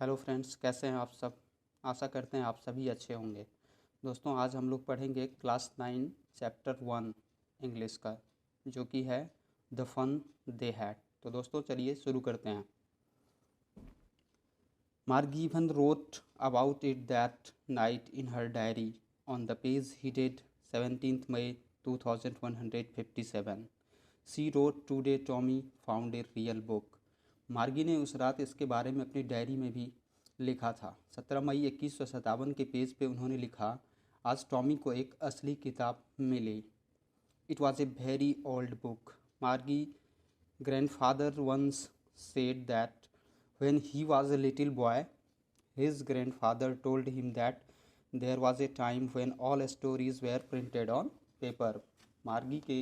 Hello friends, कैसे हैं आप सब। आशा करते हैं आप सभी अच्छे होंगे। दोस्तों, आज हम लोग पढ़ेंगे क्लास 9 चैप्टर 1 इंग्लिश का, जो कि है द फन दे हैड। तो दोस्तों चलिए शुरू करते हैं। Margie even wrote about it that night in her diary on the page headed 17th May 2157. She wrote, "Today Tommy found a real book." मार्गी ने उस रात इसके बारे में अपनी डायरी में भी लिखा था। 17 मई 2157 के पेज पे उन्होंने लिखा, आज टॉमी को एक असली किताब मिली। It was a very old book. Margie grandfather once said that when he was a little boy, his grandfather told him that there was a time when all stories were printed on paper. मार्गी के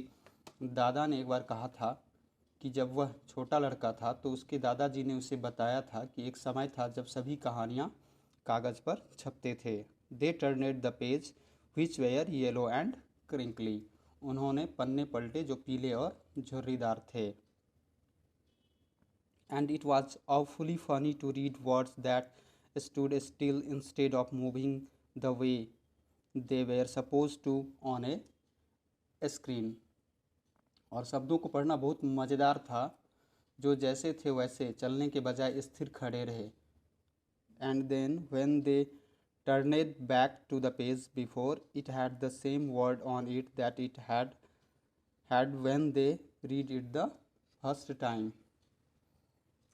दादा ने एक बार कहा था कि जब वह छोटा लड़का था तो उसके दादाजी ने उसे बताया था कि एक समय था जब सभी कहानियाँ कागज़ पर छपते थे। They turned the page which were yellow and crinkly. उन्होंने पन्ने पलटे जो पीले और झुर्रीदार थे। And it was awfully funny to read words that stood still instead of moving the way they were supposed to on a screen. और शब्दों को पढ़ना बहुत मज़ेदार था, जो जैसे थे वैसे चलने के बजाय स्थिर खड़े रहे। And then when they turned back to the page before, it had the same word on it that it had when they read it the first time.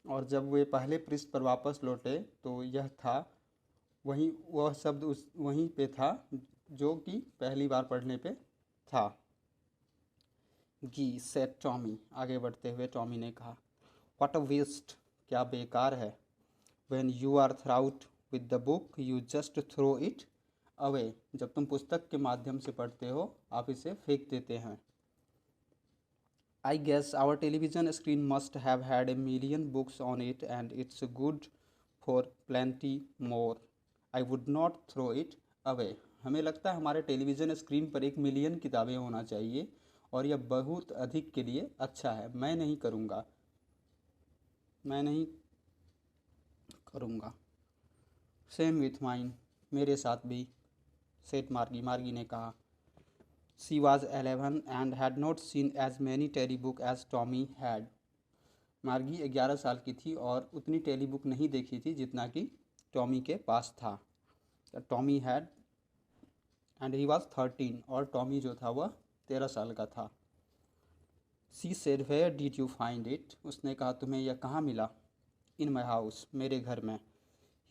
और जब वे पहले पृष्ठ पर वापस लौटे तो यह था वह शब्द वहीं पे था जो कि पहली बार पढ़ने पे था। गी सेड टॉमी, आगे बढ़ते हुए टॉमी ने कहा, व्हाट अ वेस्ट, क्या बेकार है। When you are through with the book you just throw it away, जब तुम पुस्तक के माध्यम से पढ़ते हो आप इसे फेंक देते हैं। I guess our television screen must have had a million books on it and it's good for plenty more. I would not throw it away. हमें लगता है हमारे टेलीविज़न स्क्रीन पर 1 मिलियन किताबें होना चाहिए और यह बहुत अधिक के लिए अच्छा है। मैं नहीं करूँगा। सेम विथ माइन, मेरे साथ भी, सेठ मार्गी ने कहा। She was 11 and had not seen as many tele book as Tommy had. Margie 11 साल की थी और उतनी टेली बुक नहीं देखी थी जितना कि टॉमी के पास था। Tommy had and he was 13 और टॉमी जो था वह 13 साल का था। She said, where did you find it, उसने कहा तुम्हें यह कहाँ मिला। इन माई हाउस, मेरे घर में।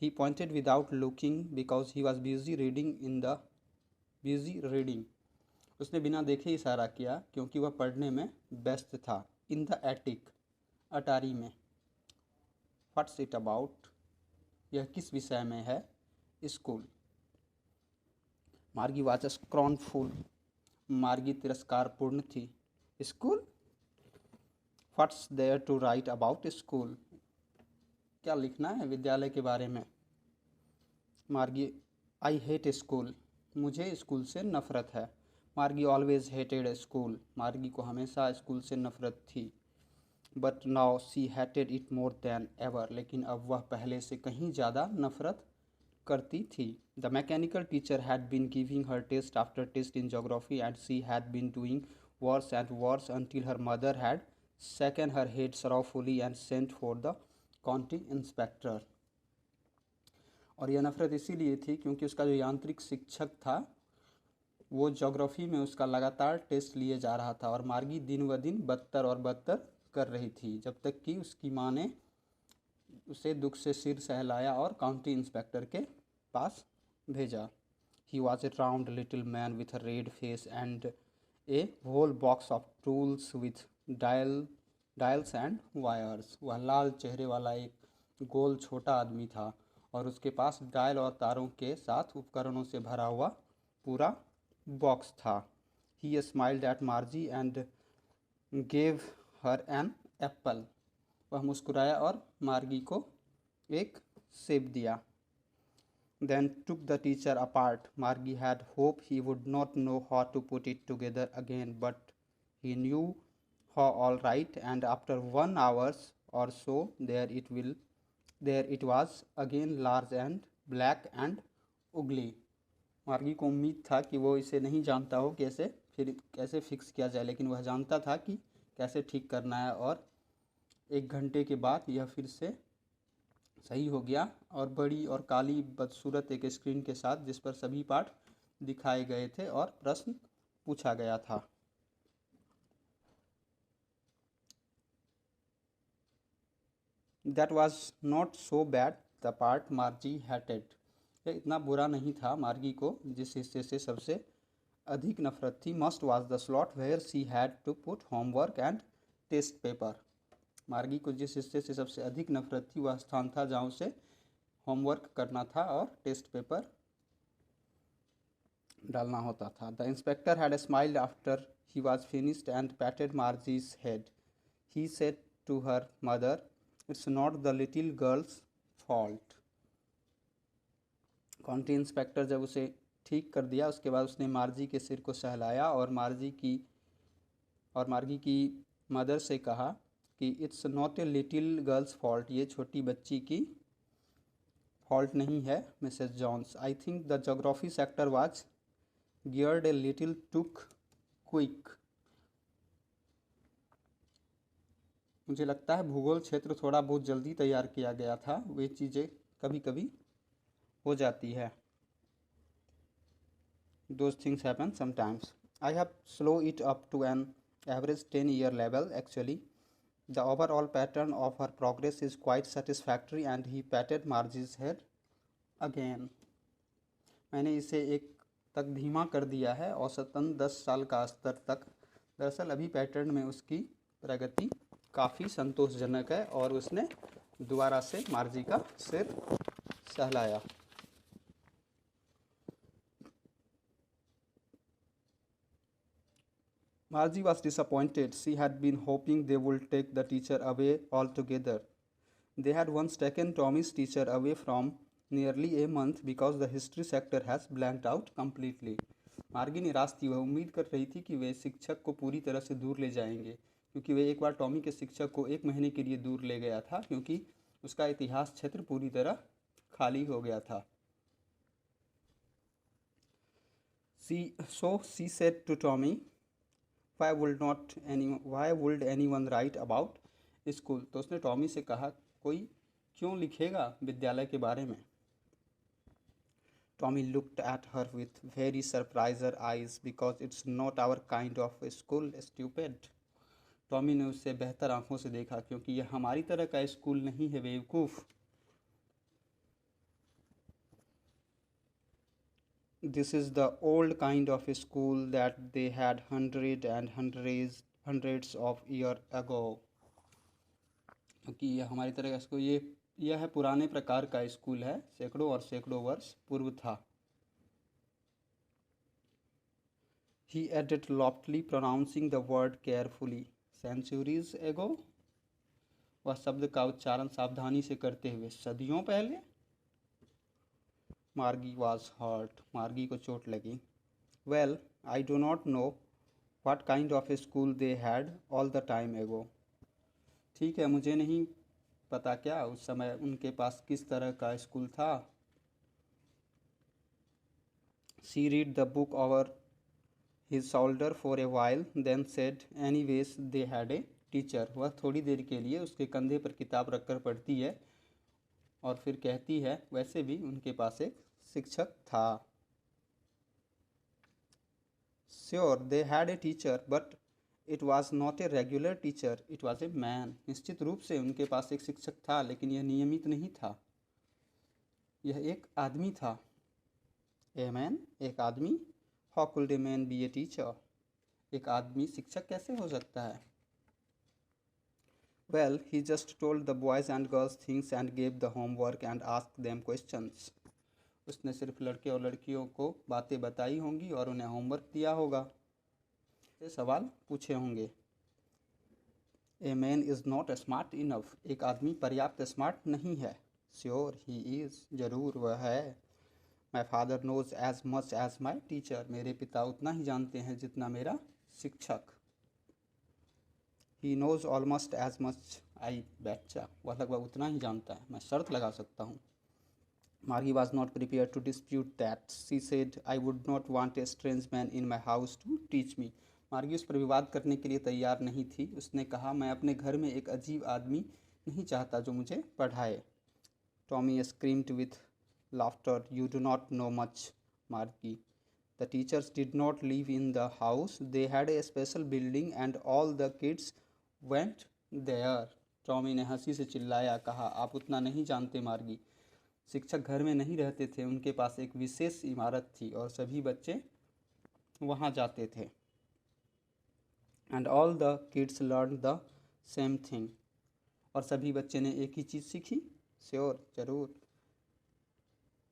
He pointed without looking because he was busy reading. उसने बिना देखे इशारा किया क्योंकि वह पढ़ने में व्यस्त था। इन द एटिक, अटारी में। व्हाट्स इट अबाउट, यह किस विषय में है। स्कूल। मार्गी वाज स्क्रॉनफुल, मार्गी तिरस्कारपूर्ण थी। School, what's there to write about school, क्या लिखना है विद्यालय के बारे में। मार्गी, आई हेट स्कूल, मुझे स्कूल से नफरत है। मार्गी ऑलवेज हेटेड स्कूल, मार्गी को हमेशा स्कूल से नफरत थी। But now she hated it more than ever, लेकिन अब वह पहले से कहीं ज़्यादा नफरत करती थी। The mechanical teacher had been giving her test after test in geography and she had been doing worse and worse until her mother had shaken her head sorrowfully and sent for the county inspector. और यह नफरत इसीलिए थी क्योंकि उसका जो यांत्रिक शिक्षक था वो ज्योग्राफी में उसका लगातार टेस्ट लिए जा रहा था और मार्गी दिन व दिन बदतर और बदतर कर रही थी, जब तक कि उसकी माँ ने उसे दुख से सिर सहलाया और काउंटी इंस्पेक्टर के पास भेजा। He was a round little man with a red face and a whole box of tools with dials and wires. वह लाल चेहरे वाला एक गोल छोटा आदमी था और उसके पास डायल और तारों के साथ उपकरणों से भरा हुआ पूरा बॉक्स था। He smiled at Margie and gave her an apple. वह मुस्कुराया और मार्गी को एक सेब दिया। Then took the teacher apart. Margie had hoped he would not know how to put it together again, but he knew how all right, and after 1 hour or so there it there it was again large and black and ugly. Margie को उम्मीद था कि वो इसे नहीं जानता हो कैसे फिक्स किया जाए, लेकिन वह जानता था कि कैसे ठीक करना है, और 1 घंटे के बाद यह फिर से सही हो गया और बड़ी और काली बदसूरत एक स्क्रीन के साथ जिस पर सभी पाठ दिखाए गए थे और प्रश्न पूछा गया था। That was not so bad the part मार्जी hatted. यह इतना बुरा नहीं था मार्गी को जिस हिस्से से सबसे अधिक नफरत थी। Most was the slot where she had to put homework and test paper. Margie को जिस हिस्से से सबसे अधिक नफरत थी वह स्थान था जहाँ उसे होमवर्क करना था और टेस्ट पेपर डालना होता था। The inspector had smiled after he was finished and patted Margie's head. He said to her mother, it's not the little girl's fault. County inspector जब उसे ठीक कर दिया उसके बाद उसने मार्जी के सिर को सहलाया और मार्गी की मदर से कहा कि it's not a little girl's fault, ये छोटी बच्ची की फॉल्ट नहीं है Mrs Jones. I think the geography sector was geared a little too quick. मुझे लगता है भूगोल क्षेत्र थोड़ा बहुत जल्दी तैयार किया गया था, वे चीज़ें कभी कभी हो जाती है। Those things happen sometimes. I have slowed it up to an average 10-year level actually. The overall pattern of her progress is quite satisfactory and he patted Margie's head again. मैंने इसे एक तक धीमा कर दिया है, औसतन 10 साल का स्तर तक। दरअसल अभी पैटर्न में उसकी प्रगति काफ़ी संतोषजनक है और उसने दोबारा से मार्जी का सिर सहलाया। Margie was disappointed. She had been hoping they would take the teacher away altogether. They had once taken Tommy's teacher away from nearly a month because the history sector has blanked out completely. मार्गी निराश थी। वह उम्मीद कर रही थी कि वे शिक्षक को पूरी तरह से दूर ले जाएंगे, क्योंकि वे एक बार टॉमी के शिक्षक को 1 महीने के लिए दूर ले गया था, क्योंकि उसका इतिहास क्षेत्र पूरी तरह खाली हो गया था। she said to Tommy, why would anyone write about school? तो उसने टॉमी से कहा, कोई क्यों लिखेगा विद्यालय के बारे में। Tommy looked at her with very surprised eyes because it's not our kind of school, stupid. Tommy ने उससे बेहतर आंखों से देखा, क्योंकि यह हमारी तरह का स्कूल नहीं है बेवकूफ़। This is the old kind of school that they had hundreds of years ago. क्योंकि यह हमारी तरह का स्कूल यह है पुराने प्रकार का स्कूल है, सैकड़ों और सैकड़ों वर्ष पूर्व था। He added loftily, pronouncing the word carefully. Centuries ago. वह शब्द का उच्चारण सावधानी से करते हुए, सदियों पहले। मार्गी was hurt. मार्गी को चोट लगी। Well, I do not know what kind of a school they had all the time ago. ठीक है, मुझे नहीं पता क्या उस समय उनके पास किस तरह का स्कूल था। She read the book over his shoulder for a while, then said, anyways, they had a teacher. वह थोड़ी देर के लिए उसके कंधे पर किताब रखकर पढ़ती है और फिर कहती है, वैसे भी उनके पास एक शिक्षक था। Sure, they had a teacher, but it was not a regular teacher, it was a man. निश्चित रूप से उनके पास एक शिक्षक था, लेकिन यह नियमित नहीं था, यह एक आदमी था। A man, एक आदमी। How could a man be a teacher? एक आदमी शिक्षक कैसे हो सकता है? Well, he just told the boys and girls things and gave the homework and asked them questions. उसने सिर्फ लड़के और लड़कियों को बातें बताई होंगी और उन्हें होमवर्क दिया होगा, से सवाल पूछे होंगे। A man is not smart enough. एक आदमी पर्याप्त स्मार्ट नहीं है। Sure, he is. जरूर वह है। My father knows as much as my teacher. मेरे पिता उतना ही जानते हैं जितना मेरा शिक्षक। He knows almost as much I बेचा, वह लगभग उतना ही जानता है, मैं शर्त लगा सकता हूँ। Margie was not prepare to dispute that, she said I would not want a strange man in my house to teach me. Margie उस पर विवाद करने के लिए तैयार नहीं थी। उसने कहा, मैं अपने घर में एक अजीब आदमी नहीं चाहता जो मुझे पढ़ाए। Tommy screamed with laughter, you do not know much, मार्गी। The teachers did not live in the house. They had a special building and all the kids went there. Tommy ने हंसी से चिल्लाया, कहा, आप उतना नहीं जानते मार्गी। शिक्षक घर में नहीं रहते थे, उनके पास एक विशेष इमारत थी और सभी बच्चे वहाँ जाते थे। And all the kids learned the same thing. और सभी बच्चे ने एक ही चीज़ सीखी। श्योर, जरूर।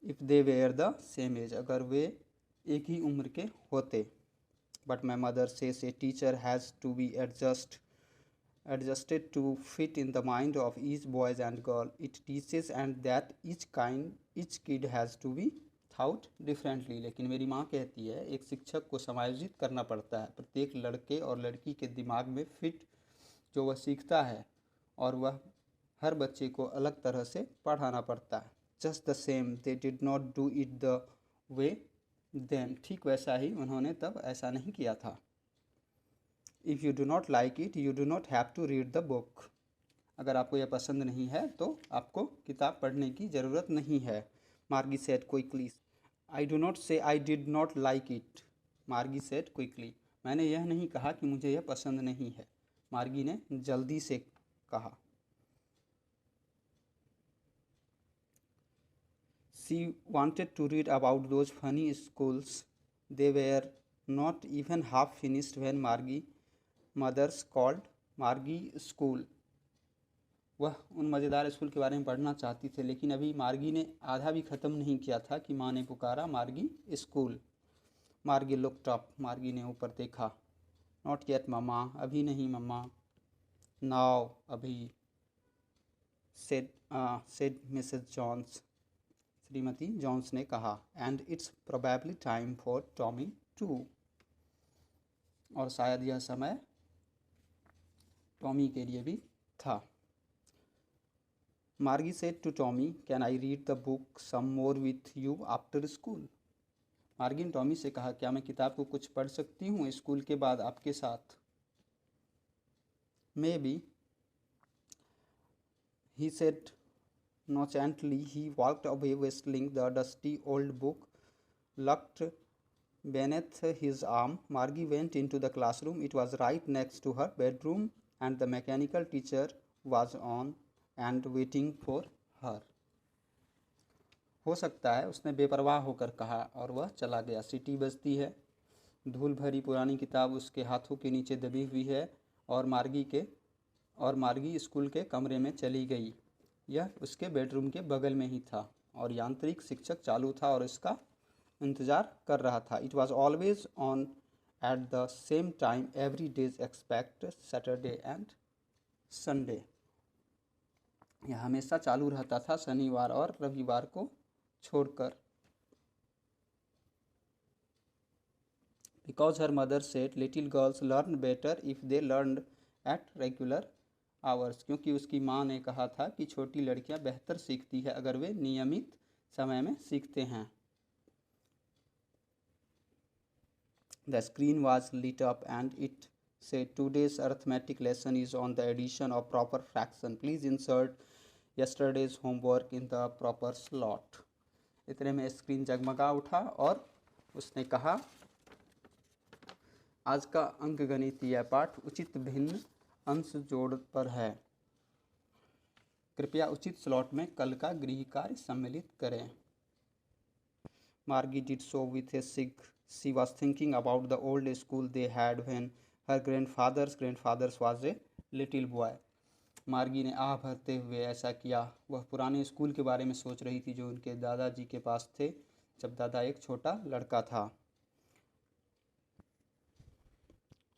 If they were the same age, अगर वे एक ही उम्र के होते। But my mother says a teacher has to be adjusted to fit in the mind of each boys and girl. It teaches and that each kid has to be thought differently. लेकिन मेरी माँ कहती है, एक शिक्षक को समायोजित करना पड़ता है, प्रत्येक लड़के और लड़की के दिमाग में फिट जो वह सीखता है, और वह हर बच्चे को अलग तरह से पढ़ाना पड़ता है। Just the same, they did not do it the way then. ठीक वैसा ही उन्होंने तब ऐसा नहीं किया था। If you do not like it, you do not have to read the book. अगर आपको यह पसंद नहीं है तो आपको किताब पढ़ने की ज़रूरत नहीं है। मार्गी said quickly. I do not say I did not like it. मार्गी said quickly. मैंने यह नहीं कहा कि मुझे यह पसंद नहीं है, मार्गी ने जल्दी से कहा। She wanted to read about those funny schools. They were not even half finished when Margie mother's called Margie school. वह उन मज़ेदार स्कूल के बारे में पढ़ना चाहती थी, लेकिन अभी मार्गी ने आधा भी ख़त्म नहीं किया था कि माँ ने पुकारा, मार्गी स्कूल। मार्गी लुक्ड अप, मार्गी ने ऊपर देखा। नॉट येट मम्मा, अभी नहीं मम्मा। नाउ, अभी। सेड मिसेस जॉन्स, श्रीमती जॉन्स ने कहा। And it's probably time for Tommy too, और शायद यह समय टॉमी के लिए भी था। Margie said to Tommy, can I read the book some more with you after school. Margie ने टॉमी से कहा, क्या मैं किताब को कुछ पढ़ सकती हूँ स्कूल के बाद आपके साथ। Maybe, he said nonchalantly. He walked away whistling the dusty old book locked beneath his arm. Margie went into the classroom. It was right next to her bedroom and the mechanical teacher was on and waiting for her. हो सकता है, उसने बेपरवाह होकर कहा, और वह चला गया। सीटी बजती है, धूल भरी पुरानी किताब उसके हाथों के नीचे दबी हुई है, और मार्गी स्कूल के कमरे में चली गई। यह उसके बेडरूम के बगल में ही था, और यांत्रिक शिक्षक चालू था और इसका इंतज़ार कर रहा था। It was always on at the same time every days expect Saturday and Sunday. यह हमेशा चालू रहता था, शनिवार और रविवार को छोड़कर। Because her mother said little girls learn better if they learn at regular hours, क्योंकि उसकी माँ ने कहा था कि छोटी लड़कियाँ बेहतर सीखती है अगर वे नियमित समय में सीखते हैं। The screen was lit up and it said, today's arithmetic lesson is on the addition of proper fraction. Please insert yesterday's homework in the proper slot. इतने में स्क्रीन जगमगा उठा और उसने कहा, आज का अंकगणितीय पाठ उचित भिन्न अंश जोड़ पर है, कृपया उचित स्लॉट में कल का गृह कार्य सम्मिलित करें। Margie did so with a sigh. She was thinking about the old school they had when her grandfather's was a little boy. मार्गी ने आह भरते हुए ऐसा किया। वह पुराने स्कूल के बारे में सोच रही थी जो उनके दादाजी के पास थे जब दादा एक छोटा लड़का था।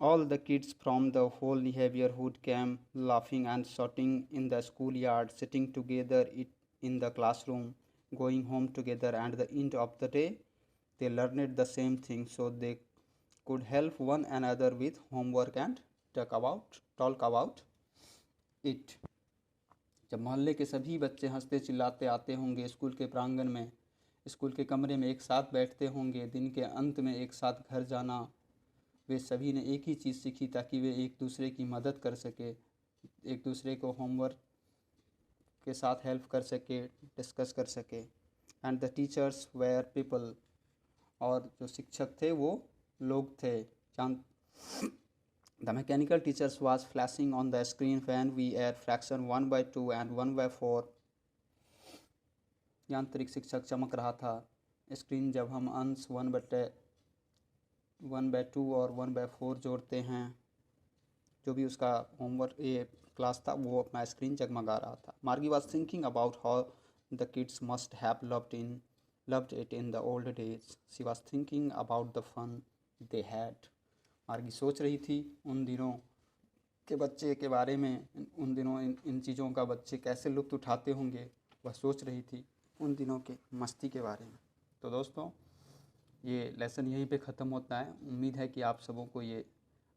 All the kids from the whole neighborhood came laughing and shouting in the schoolyard, sitting together in the classroom, going home together, and at the end of the day they learned the same thing so they could help one another with homework and talk about it. जब मोहल्ले के सभी बच्चे हंसते चिल्लाते आते होंगे school के प्रांगण में, स्कूल के कमरे में एक साथ बैठते होंगे, दिन के अंत में एक साथ घर जाना, वे सभी ने एक ही चीज़ सीखी ताकि वे एक दूसरे की मदद कर सके, एक दूसरे को होमवर्क के साथ हेल्प कर सके, डिस्कस कर सके। And the teachers were people, और जो शिक्षक थे वो लोग थे। The mechanical teachers was flashing on the screen when we add fraction 1/2 and 1/4। यांत्रिक शिक्षक चमक रहा था स्क्रीन जब हम अंश 1/2 और 1/4 जोड़ते हैं। जो भी उसका होमवर्क ये क्लास था वो अपना स्क्रीन जगमगा रहा था। मार्गी was thinking about how the kids must have loved it in the old days. She was thinking about the fun they had. मार्गी सोच रही थी उन दिनों के बच्चे के बारे में, उन दिनों इन चीज़ों का बच्चे कैसे लुत्फ़ उठाते होंगे, वह सोच रही थी उन दिनों के मस्ती के बारे में। तो दोस्तों ये लेसन यहीं पे ख़त्म होता है। उम्मीद है कि आप सबों को ये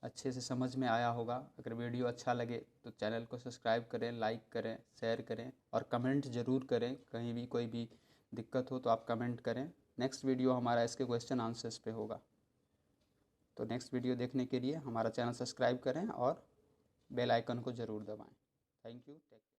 अच्छे से समझ में आया होगा। अगर वीडियो अच्छा लगे तो चैनल को सब्सक्राइब करें, लाइक करें, शेयर करें और कमेंट ज़रूर करें। कहीं भी कोई भी दिक्कत हो तो आप कमेंट करें। नेक्स्ट वीडियो हमारा इसके क्वेश्चन आंसर्स पे होगा। तो नेक्स्ट वीडियो देखने के लिए हमारा चैनल सब्सक्राइब करें और बेल आइकन को ज़रूर दबाएं। Thank you.